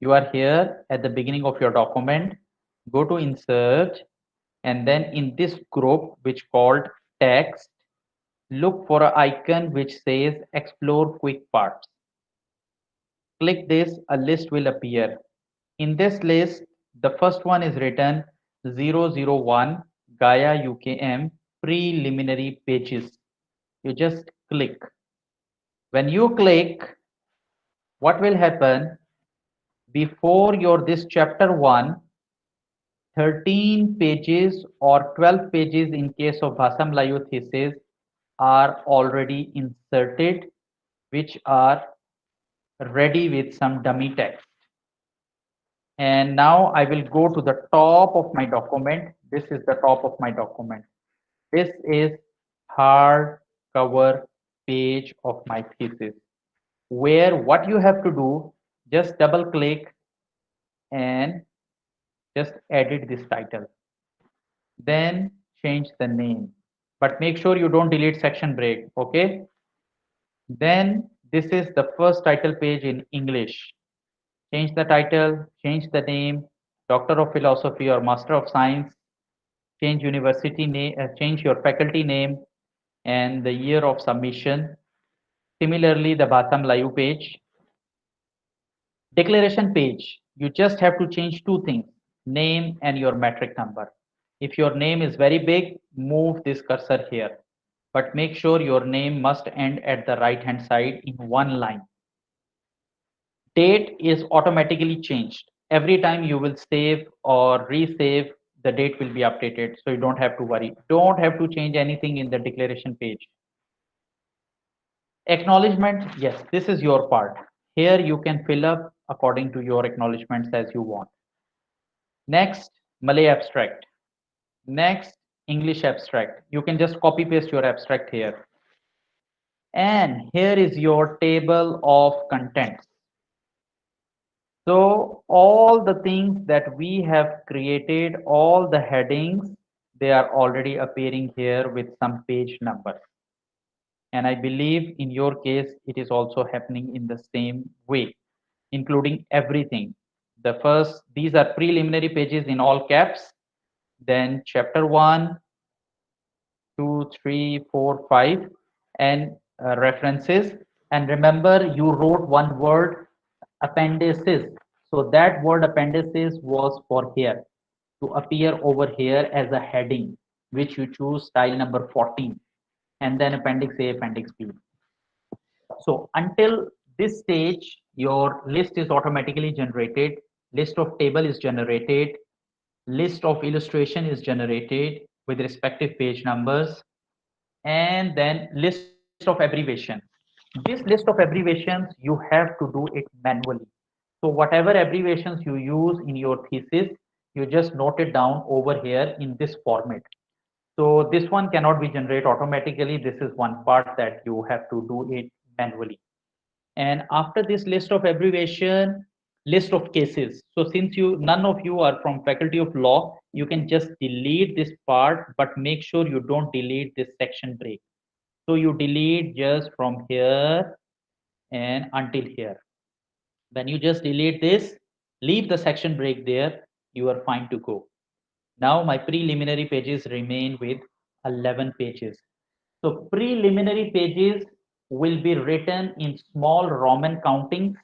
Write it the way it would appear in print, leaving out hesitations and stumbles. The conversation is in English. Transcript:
You are here at the beginning of your document. Go to insert, and then in this group which called text, look for an icon which says explore quick parts. Click this, a list will appear. In this list, the first one is written 001 Gaia UKM preliminary pages. You just click. When you click, what will happen before your this chapter 1, 13 pages or 12 pages in case of Bhasam Layu thesis are already inserted, which are ready with some dummy text. And now I will go to the top of my document. This is the top of my document. This is hard cover page of my thesis, where what you have to do, just double click and just edit this title. Then change the name. But make sure you don't delete section break, okay? Then this is the first title page in English. Change the title, change the name, Doctor of Philosophy or Master of Science, change university name, change your faculty name and the year of submission. Similarly, the Bhatam Layu page. Declaration page, you just have to change two things, name and your metric number. If your name is very big, move this cursor here. But make sure your name must end at the right hand side in one line. Date is automatically changed. Every time you will save or resave, the date will be updated. So you don't have to worry. Don't have to change anything in the declaration page. Acknowledgement, yes, this is your part. Here you can fill up according to your acknowledgements as you want. Next, Malay abstract. Next, English abstract. You can just copy paste your abstract here. And here is your table of contents. So all the things that we have created, all the headings, they are already appearing here with some page numbers. And I believe in your case, it is also happening in the same way, including everything. The first, these are preliminary pages in all caps. Then chapter 1, 2, 3, 4, 5, and references. And remember, you wrote one word, appendices. So that word appendices was for here to appear over here as a heading, which you choose style number 14, and then appendix A, appendix B. So until this stage, your list is automatically generated, list of table is generated, list of illustration is generated with respective page numbers, and then list of abbreviation. This list of abbreviations, you have to do it manually. So whatever abbreviations you use in your thesis, you just note it down over here in this format. So this one cannot be generated automatically. This is one part that you have to do it manually. And after this list of abbreviation, list of cases. So since you none of you are from faculty of law, you can just delete this part, but make sure you don't delete this section break. So you delete just from here and until here. When you just delete this, leave the section break there, you are fine to go. Now my preliminary pages remain with 11 pages. So preliminary pages will be written in small Roman countings